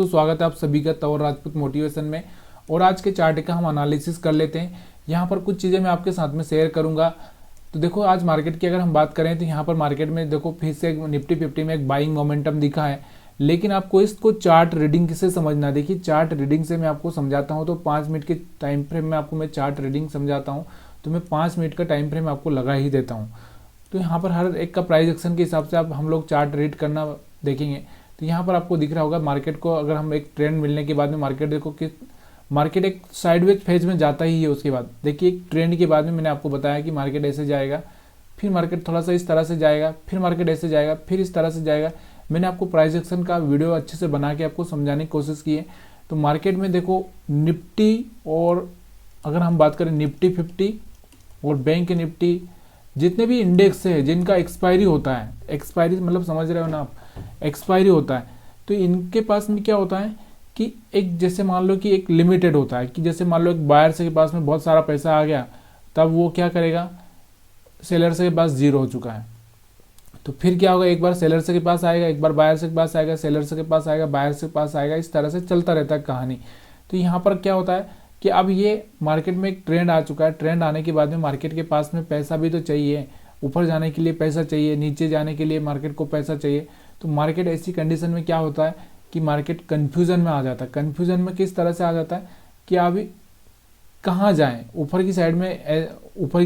दोस्तों, स्वागत है आप सभी का तंवर राजपूत मोटिवेशन में। और आज के चार्ट का हम एनालिसिस कर लेते हैं। यहाँ पर कुछ चीज़ें मैं आपके साथ में शेयर करूँगा। तो देखो, आज मार्केट की अगर हम बात करें तो यहाँ पर मार्केट में देखो फिर से निफ्टी 50 में एक बाइंग मोमेंटम दिखा है। लेकिन आपको इसको चार्ट रीडिंग से समझना। देखिए, चार्ट रीडिंग से मैं आपको समझाता हूँ। तो 5 मिनट के टाइम फ्रेम में आपको मैं चार्ट रीडिंग समझाता हूँ। तो मैं 5 मिनट का टाइम फ्रेम आपको लगा ही देता हूँ। तो यहाँ पर हर एक का प्राइस एक्शन के हिसाब से आप हम लोग चार्ट रीड करना देखेंगे। तो यहाँ पर आपको दिख रहा होगा मार्केट को, अगर हम एक ट्रेंड मिलने के बाद में मार्केट देखो कि मार्केट एक साइडवेज फेज में जाता ही है। उसके बाद देखिए, एक ट्रेंड के बाद में मैंने आपको बताया कि मार्केट ऐसे जाएगा, फिर मार्केट थोड़ा सा इस तरह से जाएगा, फिर मार्केट ऐसे जाएगा, फिर इस तरह से जाएगा। मैंने आपको प्राइस एक्शन का वीडियो अच्छे से बना के आपको समझाने की कोशिश की है। तो मार्केट में देखो निफ्टी, और अगर हम बात करें निफ्टी 50 और बैंक निफ्टी, जितने भी इंडेक्स है जिनका एक्सपायरी होता है, एक्सपायरी मतलब समझ रहे हो ना आप, एक्सपायरी होता है, तो इनके पास में क्या होता है कि एक जैसे मान लो कि एक लिमिटेड होता है कि जैसे मान लो एक बायर से के पास में बहुत सारा पैसा आ गया, तब वो क्या करेगा, सेलर से के पास जीरो हो चुका है। तो फिर क्या होगा, एक बार सेलर से के पास आएगा, एक बार बायर से के पास आएगा, सेलर से के पास आएगा, बायर से के पास आएगा, इस तरह से चलता रहता है कहानी। तो यहाँ पर क्या होता है कि अब ये मार्केट में एक ट्रेंड आ चुका है। ट्रेंड आने के बाद में मार्केट के पास में पैसा भी तो चाहिए, ऊपर जाने के लिए पैसा चाहिए, नीचे जाने के लिए मार्केट को पैसा चाहिए। तो मार्केट ऐसी कंडीशन में क्या होता है कि मार्केट कन्फ्यूजन में आ जाता है। कन्फ्यूजन में किस तरह से आ जाता है कि अभी कहाँ जाएं, ऊपर की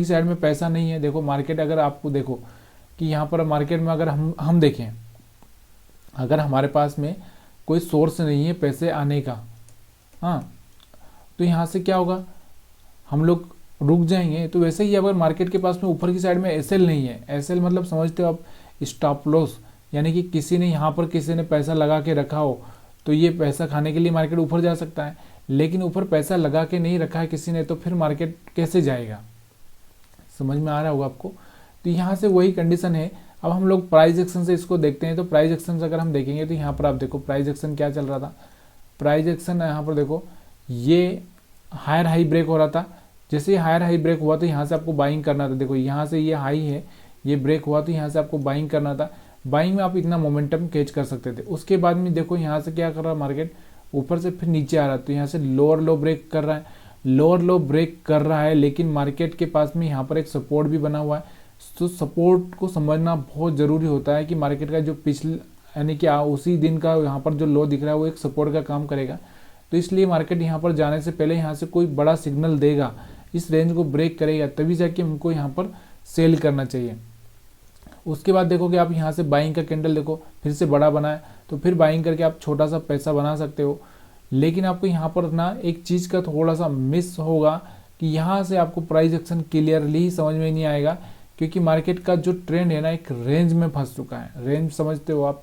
साइड में पैसा नहीं है। देखो मार्केट, अगर आपको देखो कि यहाँ पर मार्केट में अगर हम देखें, अगर हमारे पास में कोई सोर्स नहीं है पैसे आने का, हाँ, तो यहाँ से क्या होगा, हम लोग रुक जाएंगे। तो वैसे ही अगर मार्केट के पास में ऊपर की साइड में एसएल नहीं है, एसएल मतलब समझते हो आप, स्टॉप लॉस, यानी कि किसी ने यहाँ पर किसी ने पैसा लगा के रखा हो, तो ये पैसा खाने के लिए मार्केट ऊपर जा सकता है। लेकिन ऊपर पैसा लगा के नहीं रखा है किसी ने, तो फिर मार्केट कैसे जाएगा, समझ में आ रहा होगा आपको। तो यहाँ से वही कंडीशन है। अब हम लोग प्राइस एक्शन से इसको देखते हैं। तो प्राइस एक्शन से अगर हम देखेंगे तो यहाँ पर आप देखो प्राइस एक्शन क्या चल रहा था। प्राइस एक्शन यहाँ पर देखो, ये हायर हाई ब्रेक हो रहा था। जैसे ही हायर हाई ब्रेक हुआ तो यहाँ से आपको बाइंग करना था। देखो यहाँ से ये हाई है, ये ब्रेक हुआ तो यहाँ से आपको बाइंग करना था। बाइंग में आप इतना मोमेंटम कैच कर सकते थे। उसके बाद में देखो यहाँ से क्या कर रहा है मार्केट, ऊपर से फिर नीचे आ रहा है। तो यहाँ से लोअर लो ब्रेक कर रहा है, लोअर लो ब्रेक कर रहा है, लेकिन मार्केट के पास में यहाँ पर एक सपोर्ट भी बना हुआ है। तो सपोर्ट को समझना बहुत ज़रूरी होता है कि मार्केट का जो पिछले यानी कि उसी दिन का यहाँ पर जो लो दिख रहा है वो एक सपोर्ट का काम करेगा। तो इसलिए मार्केट यहाँ पर जाने से पहले यहाँ से कोई बड़ा सिग्नल देगा, इस रेंज को ब्रेक करेगा, तभी जाके हमको यहाँ पर सेल करना चाहिए। उसके बाद देखो कि आप यहाँ से बाइंग का कैंडल देखो फिर से बड़ा बना है, तो फिर बाइंग करके आप छोटा सा पैसा बना सकते हो। लेकिन आपको यहाँ पर ना एक चीज़ का थोड़ा सा मिस होगा कि यहाँ से आपको प्राइस एक्शन क्लियरली ही समझ में नहीं आएगा, क्योंकि मार्केट का जो ट्रेंड है ना एक रेंज में फंस चुका है। रेंज समझते हो आप,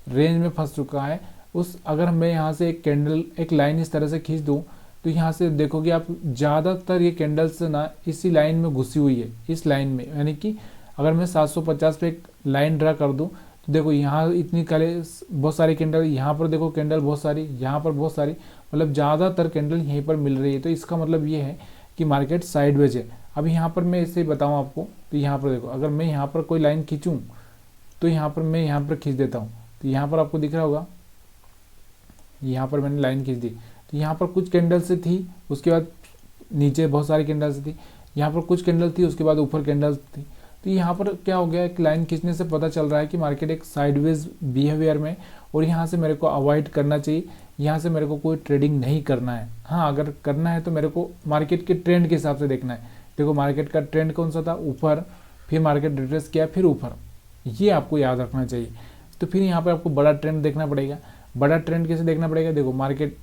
रेंज में फंस चुका है। उस अगर मैं यहाँ से एक कैंडल एक लाइन इस तरह से खींच दूँ तो यहाँ से देखोगे आप, ज़्यादातर ये कैंडल्स ना इसी लाइन में घुसी हुई है, इस लाइन में। यानी कि अगर मैं 750 पे एक लाइन ड्रा कर दूँ तो देखो यहाँ इतनी काले बहुत सारी कैंडल, यहाँ पर देखो कैंडल बहुत सारी, यहाँ पर बहुत सारी, मतलब ज़्यादातर कैंडल यहीं पर मिल रही है। तो इसका मतलब ये है कि मार्केट साइडवेज है। अब यहाँ पर मैं इसे बताऊँ आपको, तो यहाँ पर देखो, अगर मैं यहाँ पर कोई लाइन खींचूँ तो यहाँ पर मैं यहाँ पर खींच देता हूँ, तो यहाँ पर आपको दिख रहा होगा, यहाँ पर मैंने लाइन खींच दी। तो यहाँ पर कुछ कैंडल से थी, उसके बाद नीचे बहुत सारी कैंडल से थी, यहाँ पर कुछ कैंडल थी, उसके बाद ऊपर कैंडल थी। तो यहाँ पर क्या हो गया, एक लाइन खींचने से पता चल रहा है कि मार्केट एक साइडवेज बिहेवियर में, और यहाँ से मेरे को अवॉइड करना चाहिए। यहाँ से मेरे को कोई ट्रेडिंग नहीं करना है। हाँ, अगर करना है तो मेरे को मार्केट के ट्रेंड के हिसाब से देखना है। देखो मार्केट का ट्रेंड कौन सा था, ऊपर, फिर मार्केट रिट्रेस किया, फिर ऊपर, ये आपको याद रखना चाहिए। तो फिर यहाँ पर आपको बड़ा ट्रेंड देखना पड़ेगा। बड़ा ट्रेंड कैसे देखना पड़ेगा, देखो मार्केट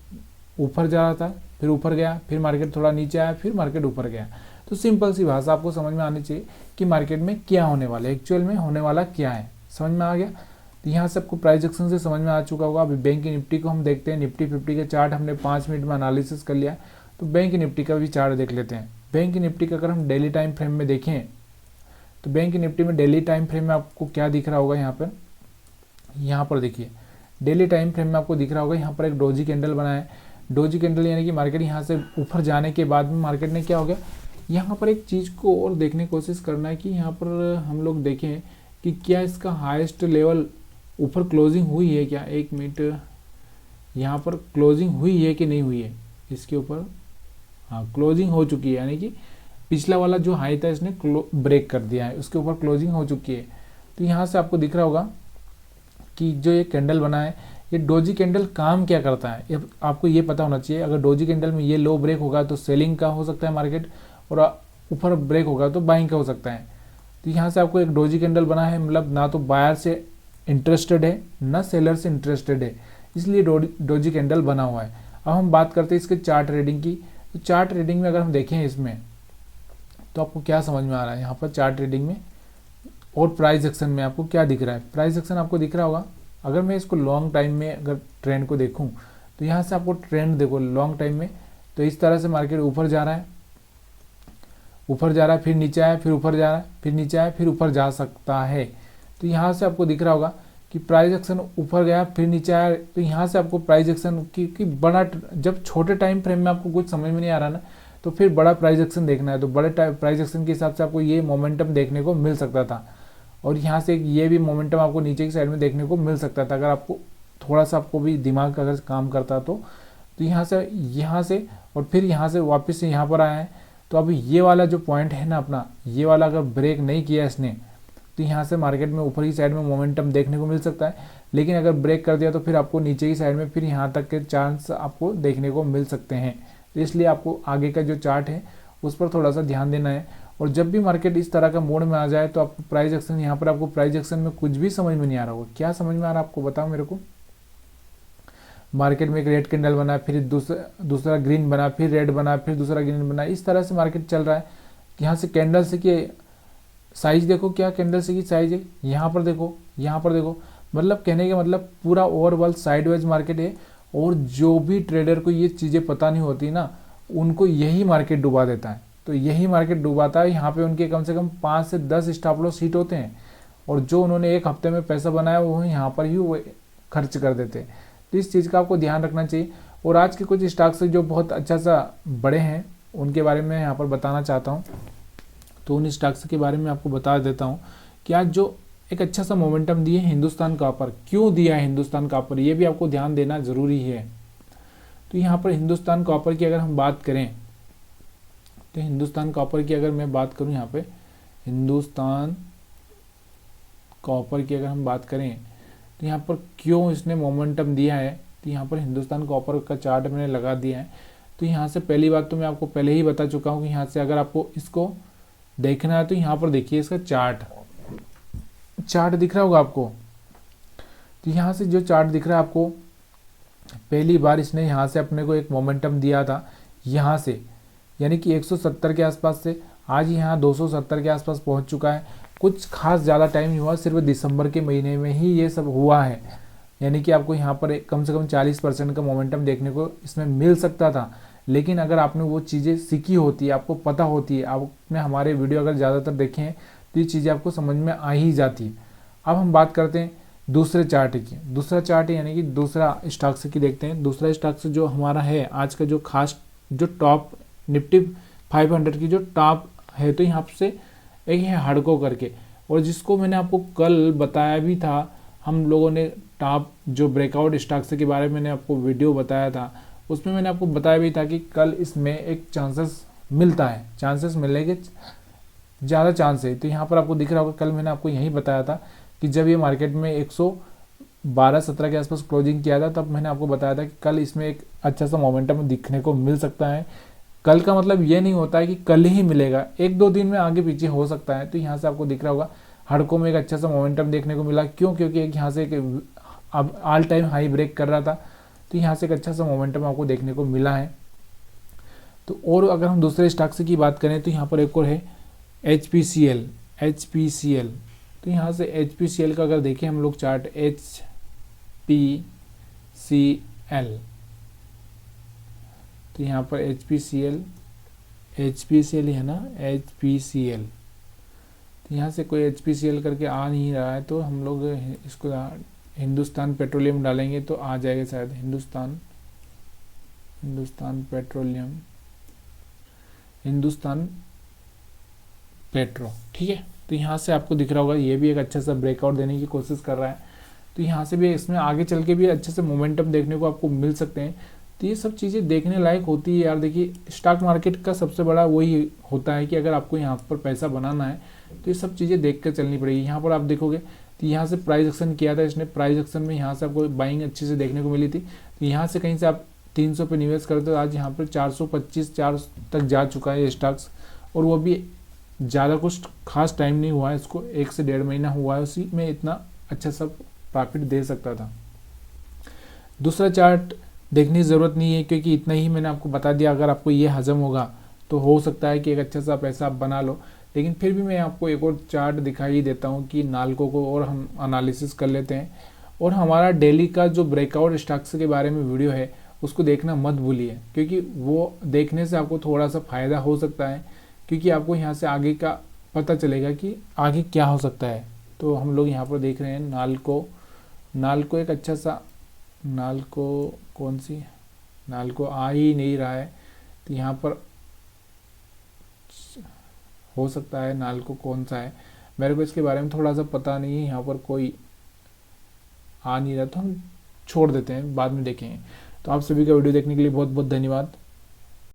ऊपर जा रहा था, फिर ऊपर गया, फिर मार्केट थोड़ा नीचे आया, फिर मार्केट ऊपर गया। तो सिंपल सी भाषा आपको समझ में आनी चाहिए कि मार्केट में क्या होने वाला है, एक्चुअल में होने वाला क्या है, समझ में आ गया। तो यहाँ से आपको प्राइस एक्शन से समझ में आ चुका होगा। अभी बैंक निफ्टी को हम देखते हैं। निफ्टी 50 के चार्ट हमने 5 मिनट में एनालिसिस कर लिया, तो बैंक निफ्टी का भी चार्ट देख लेते हैं। बैंक निफ्टी का अगर हम डेली टाइम फ्रेम में देखें तो बैंक निफ्टी में डेली टाइम फ्रेम में आपको क्या दिख रहा होगा, यहाँ पर देखिए डेली टाइम फ्रेम में आपको दिख रहा होगा, यहाँ पर एक डोजी कैंडल बना है। डोजी कैंडल यानी कि मार्केट यहाँ से ऊपर जाने के बाद में मार्केट ने क्या हो गया, यहाँ पर एक चीज़ को और देखने की कोशिश करना है कि यहाँ पर हम लोग देखें कि क्या इसका हाईएस्ट लेवल ऊपर क्लोजिंग हुई है क्या। एक मिनट, यहाँ पर क्लोजिंग हुई है कि नहीं हुई है इसके ऊपर, हाँ क्लोजिंग हो चुकी है, यानी कि पिछला वाला जो हाई था इसने ब्रेक कर दिया है, उसके ऊपर क्लोजिंग हो चुकी है। तो यहाँ से आपको दिख रहा होगा कि जो ये कैंडल बना है, ये डोजी कैंडल काम क्या करता है ये आपको ये पता होना चाहिए। अगर डोजी कैंडल में ये लो ब्रेक होगा तो सेलिंग का हो सकता है मार्केट, और ऊपर ब्रेक होगा तो बाइंग का हो सकता है। तो यहाँ से आपको एक डोजी कैंडल बना है, मतलब ना तो बायर से इंटरेस्टेड है ना सेलर से इंटरेस्टेड है, इसलिए डोजी कैंडल बना हुआ है। अब हम बात करते हैं इसके चार्ट रीडिंग की। तो चार्ट रीडिंग में अगर हम देखें इसमें तो आपको क्या समझ में आ रहा है यहाँ पर चार्ट रीडिंग में और प्राइस एक्शन में आपको क्या दिख रहा है। प्राइस एक्शन आपको दिख रहा होगा, अगर मैं इसको लॉन्ग टाइम में अगर ट्रेंड को देखूं तो यहाँ से आपको ट्रेंड देखो लॉन्ग टाइम में, तो इस तरह से मार्केट ऊपर जा रहा है, ऊपर जा रहा है, फिर नीचे आया, फिर ऊपर जा रहा है, फिर नीचे आया, फिर ऊपर जा सकता है। तो यहाँ से आपको दिख रहा होगा कि प्राइस एक्शन ऊपर गया फिर नीचे आया। तो यहाँ से आपको प्राइस एक्शन की बड़ा, जब छोटे टाइम फ्रेम में आपको कुछ समझ में नहीं आ रहा ना, तो फिर बड़ा प्राइस एक्शन देखना है, तो बड़े प्राइस एक्शन के हिसाब से आपको ये मोमेंटम देखने को मिल सकता था। और यहाँ से ये भी मोमेंटम आपको नीचे की साइड में देखने को मिल सकता था, अगर आपको थोड़ा सा आपको भी दिमाग अगर काम करता तो यहाँ से और फिर यहाँ से वापस से यहाँ पर आया है। तो अभी ये वाला जो पॉइंट है ना अपना, ये वाला अगर ब्रेक नहीं किया इसने तो यहाँ से मार्केट में ऊपर की साइड में मोमेंटम देखने को मिल सकता है, लेकिन अगर ब्रेक कर दिया तो फिर आपको नीचे की साइड में फिर यहाँ तक के चांस आपको देखने को मिल सकते हैं। तो इसलिए आपको आगे का जो चार्ट है उस पर थोड़ा सा ध्यान देना है। और जब भी मार्केट इस तरह का मोड में आ जाए तो आपको प्राइस एक्शन, यहाँ पर आपको प्राइस एक्शन में कुछ भी समझ में नहीं आ रहा होगा। क्या समझ में आ रहा है आपको बताओ मेरे को। मार्केट में एक रेड कैंडल बना, फिर दूसरा ग्रीन बना, फिर रेड बना, फिर दूसरा ग्रीन बना, इस तरह से मार्केट चल रहा है। यहाँ से कैंडल से की साइज देखो, क्या कैंडल से की साइज है, यहाँ पर देखो, यहाँ पर देखो, मतलब कहने का मतलब पूरा ओवरऑल साइडवेज मार्केट है। और जो भी ट्रेडर को ये चीज़ें पता नहीं होती ना, उनको यही मार्केट डुबा देता है। तो यही मार्केट डुबाता है। यहाँ पे उनके कम से कम 5 से 10 स्टॉप लॉस हिट होते हैं, और जो उन्होंने एक हफ्ते में पैसा बनाया वो यहाँ पर ही वो खर्च कर देते हैं। तो इस चीज़ का आपको ध्यान रखना चाहिए। और आज के कुछ स्टॉक्स जो बहुत अच्छा सा बड़े हैं उनके बारे में यहाँ पर बताना चाहता हूँ। तो उन स्टॉक्स के बारे में आपको बता देता हूँ कि आज जो एक अच्छा सा मोमेंटम दिए हिंदुस्तान कॉपर, क्यों दिया है हिंदुस्तान कॉपर, ये भी आपको ध्यान देना ज़रूरी है। तो यहाँ पर हिंदुस्तान कॉपर की अगर हम बात करें तो हिंदुस्तान कॉपर की अगर मैं बात करूँ, यहाँ पे हिंदुस्तान कॉपर की अगर हम बात करें तो यहाँ पर क्यों इसने मोमेंटम दिया है, तो यहाँ पर हिंदुस्तान कॉपर का चार्ट मैंने लगा दिया है। तो यहाँ से पहली बात तो मैं आपको पहले ही बता चुका हूँ कि यहाँ से अगर आपको इसको देखना है तो यहाँ पर देखिए इसका चार्ट दिख रहा होगा आपको। तो यहाँ से जो चार्ट दिख रहा है आपको, पहली बार इसने यहाँ से अपने को एक मोमेंटम दिया था यहाँ से, यानी कि 170 के आसपास से आज यहाँ 270 के आसपास पहुँच चुका है। कुछ खास ज़्यादा टाइम नहीं हुआ, सिर्फ दिसंबर के महीने में ही ये सब हुआ है। यानी कि आपको यहाँ पर कम से कम 40% का मोमेंटम देखने को इसमें मिल सकता था। लेकिन अगर आपने वो चीज़ें सीखी होती है, आपको पता होती है, आपने हमारे वीडियो अगर ज़्यादातर देखे हैं तो ये चीज़ें आपको समझ में आ ही जाती है। अब हम बात करते हैं दूसरे चार्ट की। दूसरा चार्ट यानी कि दूसरा स्टॉक्स की देखते हैं। दूसरा स्टॉक्स जो हमारा है आज का जो खास जो टॉप निफ्टी 500 की जो टॉप है, तो यहाँ से एक है हडको करके, और जिसको मैंने आपको कल बताया भी था। हम लोगों ने टॉप जो ब्रेकआउट स्टॉक्स के बारे में मैंने आपको वीडियो बताया था, उसमें मैंने आपको बताया भी था कि कल इसमें एक चांसेस मिलता है, चांसेस मिलने के ज़्यादा चांस है। तो यहाँ पर आपको दिख रहा होगा, कल मैंने आपको यही बताया था कि जब ये मार्केट में 112-17 के आसपास क्लोजिंग किया था, तब मैंने आपको बताया था कि कल इसमें एक अच्छा सा मोमेंटम दिखने को मिल सकता है। कल का मतलब ये नहीं होता है कि कल ही मिलेगा, 1-2 दिन में आगे पीछे हो सकता है। तो यहाँ से आपको दिख रहा होगा हडको में एक अच्छा सा मोमेंटम देखने को मिला। क्यों? क्योंकि एक यहाँ से एक अब ऑल टाइम हाई ब्रेक कर रहा था, तो यहाँ से एक अच्छा सा मोमेंटम आपको देखने को मिला है। तो और अगर हम दूसरे स्टॉक्स की बात करें तो यहाँ पर एक और है HPCL। तो यहाँ से HPCL का अगर देखें हम लोग चार्ट, HPCL, तो यहाँ पर HPCL है ना, HPCL। तो यहाँ से कोई HPCL करके आ नहीं रहा है, तो हम लोग इसको हिंदुस्तान पेट्रोलियम डालेंगे तो आ जाएगा शायद, हिंदुस्तान पेट्रोलियम, हिंदुस्तान पेट्रो, ठीक है। तो यहाँ से आपको दिख रहा होगा ये भी एक अच्छा सा ब्रेकआउट देने की कोशिश कर रहा है। तो यहाँ से भी इसमें आगे चल के भी अच्छे से मोमेंटम देखने को आपको मिल सकते हैं। तो ये सब चीज़ें देखने लायक होती है यार। देखिए स्टॉक मार्केट का सबसे बड़ा वही होता है कि अगर आपको यहाँ पर पैसा बनाना है तो ये सब चीज़ें देख कर चलनी पड़ेगी। यहाँ पर आप देखोगे तो यहाँ से प्राइस एक्शन किया था इसने, प्राइस एक्शन में यहाँ से आपको बाइंग अच्छी से देखने को मिली थी। तो यहाँ से कहीं से आप 300 पे निवेश करते हो, आज यहाँ पर 425 4 तक जा चुका है ये स्टॉक्स, और वो भी ज़्यादा कुछ खास टाइम नहीं हुआ है, इसको 1 से 1.5 महीना हुआ है, उसी में इतना अच्छा सब प्रॉफिट दे सकता था। दूसरा चार्ट देखने की ज़रूरत नहीं है क्योंकि इतना ही मैंने आपको बता दिया। अगर आपको ये हजम होगा तो हो सकता है कि एक अच्छा सा पैसा आप बना लो, लेकिन फिर भी मैं आपको एक और चार्ट दिखाई देता हूँ कि नाल्को को, और हम एनालिसिस कर लेते हैं। और हमारा डेली का जो ब्रेकआउट स्टॉक्स के बारे में वीडियो है उसको देखना मत भूलिए, क्योंकि वो देखने से आपको थोड़ा सा फ़ायदा हो सकता है, क्योंकि आपको यहाँ से आगे का पता चलेगा कि आगे क्या हो सकता है। तो हम लोग यहाँ पर देख रहे हैं नाल्को एक अच्छा सा, नाल्को कौन सी, नाल्को आ ही नहीं रहा है, तो यहाँ पर हो सकता है नाल्को कौन सा है, मेरे को इसके बारे में थोड़ा सा पता नहीं है। यहाँ पर कोई आ नहीं रहा तो हम छोड़ देते हैं, बाद में देखेंगे। तो आप सभी का वीडियो देखने के लिए बहुत बहुत धन्यवाद।